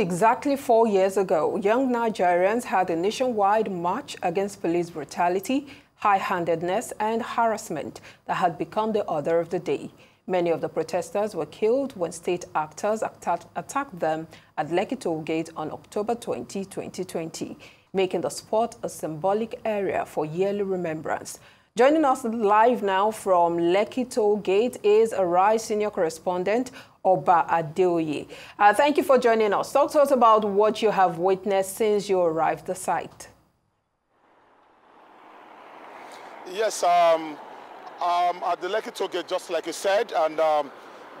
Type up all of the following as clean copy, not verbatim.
Exactly 4 years ago, young Nigerians had a nationwide march against police brutality, high-handedness and harassment that had become the order of the day. Many of the protesters were killed when state actors attacked them at Lekki Toll Gate on October 20, 2020, making the spot a symbolic area for yearly remembrance. Joining us live now from Lekki Toll Gate is Arise senior correspondent Oba Adeoye. Thank you for joining us. Talk to us about what you have witnessed since you arrived at the site. Yes, at the Lekki Toll Gate, just like you said, and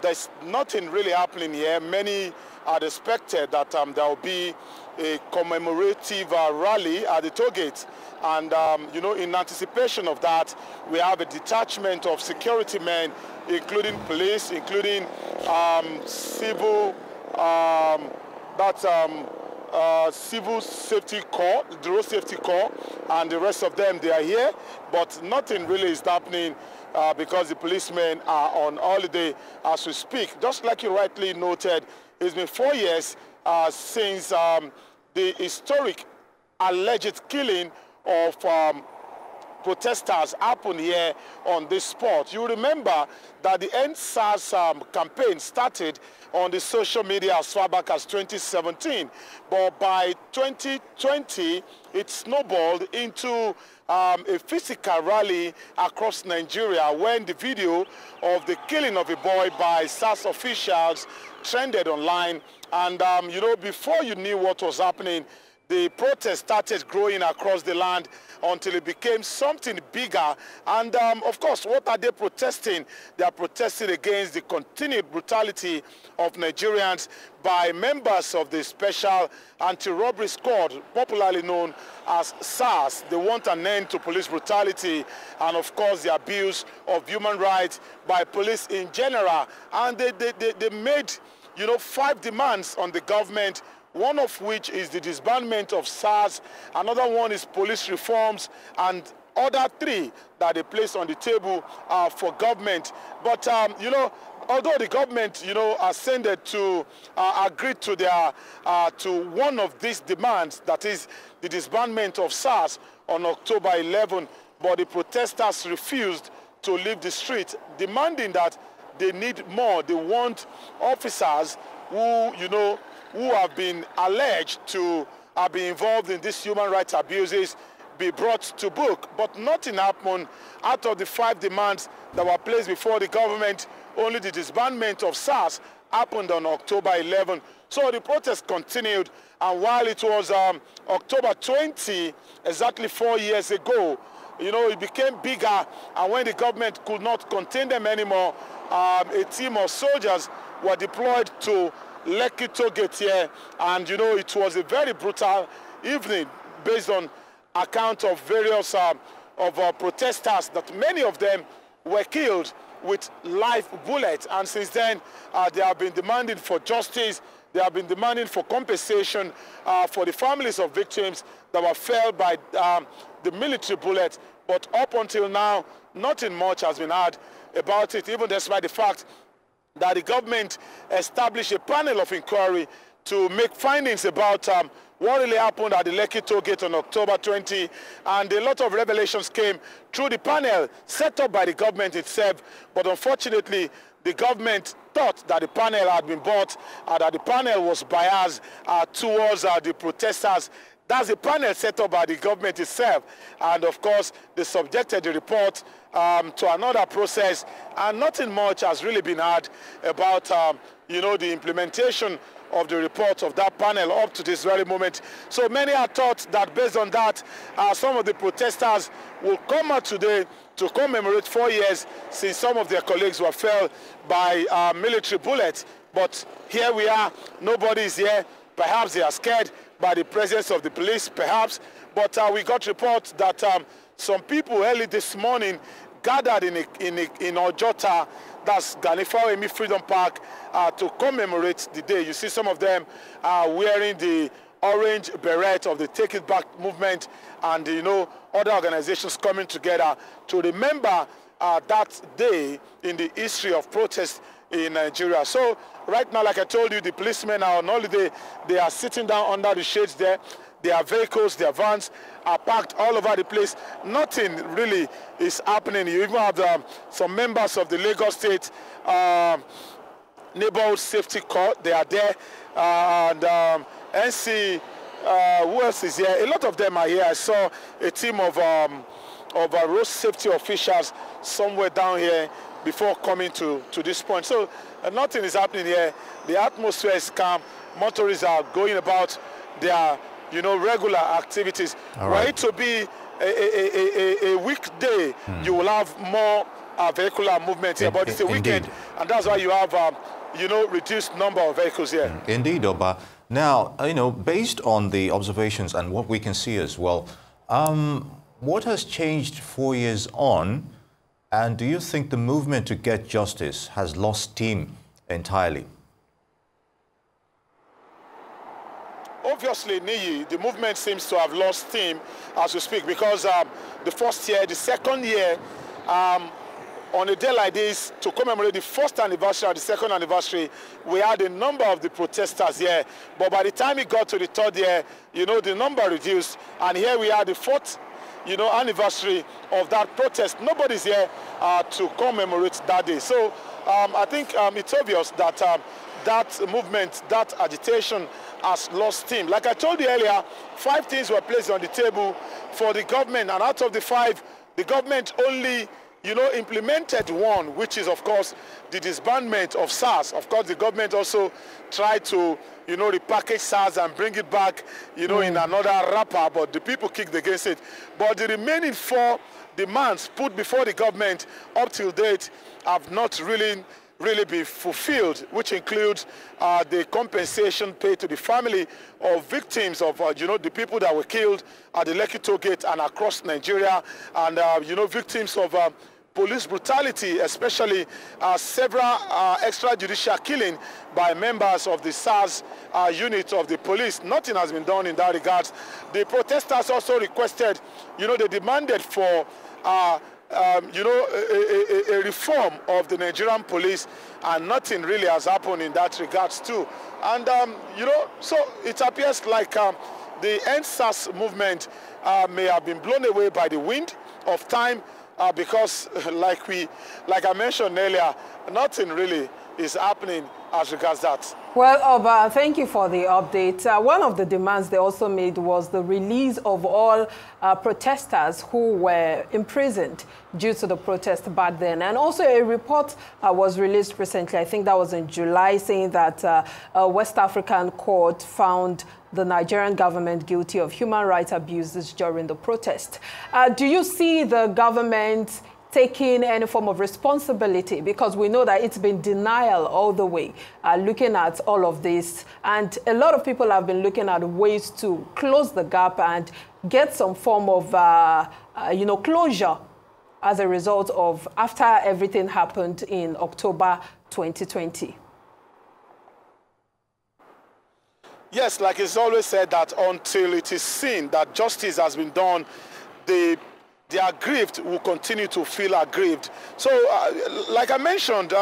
there's nothing really happening here. Many had expected that there will be a commemorative rally at the toll gate. And, you know, in anticipation of that, we have a detachment of security men, including police, including civil, civil safety corps, the road safety corps, and the rest of them, they are here. But nothing really is happening because the policemen are on holiday as we speak. Just like you rightly noted, it's been 4 years since the historic alleged killing of protesters happened here on this spot. You remember that the End SARS campaign started on the social media as far back as 2017, but by 2020 it snowballed into a physical rally across Nigeria when the video of the killing of a boy by SARS officials trended online. And you know, before you knew what was happening, the protest started growing across the land until it became something bigger. And of course, what are they protesting? They are protesting against the continued brutality of Nigerians by members of the Special Anti-Robbery Squad, popularly known as SARS. They want an end to police brutality and, of course, the abuse of human rights by police in general. And they made, you know, 5 demands on the government, one of which is the disbandment of SARS, another one is police reforms, and other 3 that they placed on the table for government. But, you know, although the government, you know, ascended to agree to their to one of these demands, that is the disbandment of SARS on October 11, but the protesters refused to leave the street, demanding that they need more. They want officers who, you know, who have been alleged to have been involved in these human rights abuses be brought to book. But nothing happened. Out of the 5 demands that were placed before the government, only the disbandment of SARS happened on October 11. So the protest continued, and while it was October 20, exactly 4 years ago, you know, it became bigger, and when the government could not contain them anymore, a team of soldiers were deployed to Lekki Toll Gate here, and you know, it was a very brutal evening based on account of various protesters, that many of them were killed with live bullets. And since then, they have been demanding for justice. They have been demanding for compensation for the families of victims that were felled by the military bullet. But up until now, nothing much has been heard about it, even despite the fact that the government established a panel of inquiry to make findings about what really happened at the Lekki Toll Gate on October 20, and a lot of revelations came through the panel set up by the government itself. But unfortunately, the government thought that the panel had been bought, that the panel was biased towards the protesters. That's a panel set up by the government itself. And of course, they subjected the report to another process, and nothing much has really been heard about, you know, the implementation of the report of that panel up to this very moment. So many are thought that based on that, some of the protesters will come out today to commemorate 4 years since some of their colleagues were felled by military bullets. But here we are, nobody is here. Perhaps they are scared by the presence of the police, perhaps. But we got reports that some people early this morning gathered in Ojota, that's Ganifawa Freedom Park, to commemorate the day. You see some of them wearing the orange beret of the Take It Back movement, and you know, other organizations coming together to remember that day in the history of protest in Nigeria. So right now, like I told you, the policemen are on holiday. They are sitting down under the shades there. Their vehicles, their vans are parked all over the place. Nothing really is happening. You even have some members of the Lagos State Neighborhood Safety Corps. They are there. And NC, who else is here? A lot of them are here. I saw a team of road safety officials somewhere down here before coming to this point. So nothing is happening here. The atmosphere is calm. Motorists are going about their regular activities. Were it to be a weekday, you will have more vehicular movement here, but it's a weekend, and that's why you have reduced number of vehicles here. Indeed, Oba. Now, based on the observations and what we can see as well, what has changed 4 years on, and do you think the movement to get justice has lost steam entirely? Obviously, Niyi, the movement seems to have lost steam as we speak, because the first year, the second year, on a day like this, to commemorate the first anniversary or the second anniversary, we had a number of the protesters here. But by the time it got to the third year, the number reduced. And here we are, the fourth, anniversary of that protest. Nobody's here to commemorate that day. So I think it's obvious that that movement, that agitation has lost steam. Like I told you earlier, 5 things were placed on the table for the government, and out of the 5, the government only implemented 1, which is, of course, the disbandment of SARS. Of course, the government also tried to, repackage SARS and bring it back, in another wrapper, but the people kicked against it. But the remaining 4 demands put before the government up till date have not really be fulfilled, which includes the compensation paid to the family of victims of, the people that were killed at the Lekki toll gate and across Nigeria, and, victims of police brutality, especially several extrajudicial killing by members of the SARS unit of the police. Nothing has been done in that regard. The protesters also requested, they demanded for a reform of the Nigerian police, and nothing really has happened in that regards too. And, so it appears like the End SARS movement may have been blown away by the wind of time, because like I mentioned earlier, nothing really is happening as regards that. Well, Oba, thank you for the update. One of the demands they also made was the release of all protesters who were imprisoned due to the protest back then. And also a report was released recently, I think that was in July, saying that a West African court found the Nigerian government guilty of human rights abuses during the protest. Do you see the government taking any form of responsibility? Because we know that it's been denial all the way, looking at all of this. And a lot of people have been looking at ways to close the gap and get some form of, closure as a result of after everything happened in October 2020. Yes, like it's always said, that until it is seen that justice has been done, the aggrieved will continue to feel aggrieved. So, like I mentioned,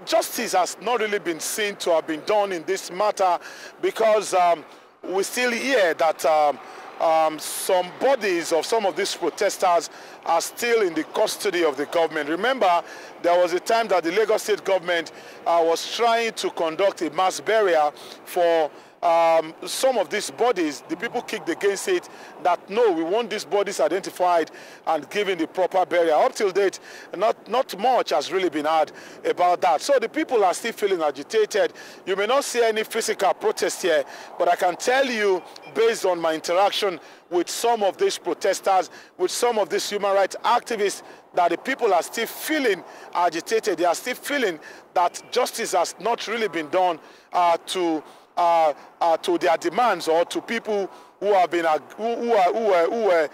justice has not really been seen to have been done in this matter, because we still hear that some bodies of some of these protesters are still in the custody of the government. Remember, there was a time that the Lagos State government was trying to conduct a mass burial for some of these bodies. The people kicked against it, that no, we want these bodies identified and given the proper burial. Up till date, not much has really been heard about that. So the people are still feeling agitated. You may not see any physical protest here, but I can tell you, based on my interaction with some of these protesters, with some of these human rights activists, that the people are still feeling agitated. They are still feeling that justice has not really been done to their demands, or to people who have been who were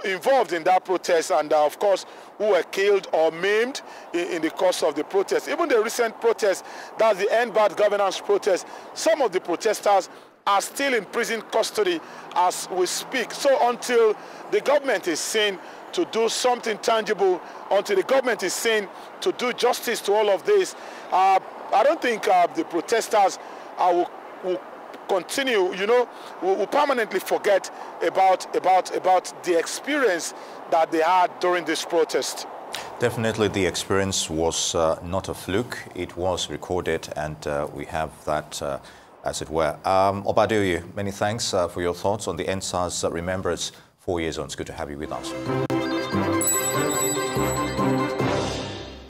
involved in that protest, and of course who were killed or maimed in the course of the protest. Even the recent protest, that's the End Bad Governance protest, some of the protesters are still in prison custody as we speak. So until the government is seen to do something tangible until the government is seen to do justice to all of this. I don't think the protesters will continue, will permanently forget about the experience that they had during this protest. Definitely the experience was not a fluke. It was recorded, and we have that, as it were. Obadoye, many thanks for your thoughts on the NSAS Remembrance 4 years on. It's good to have you with us.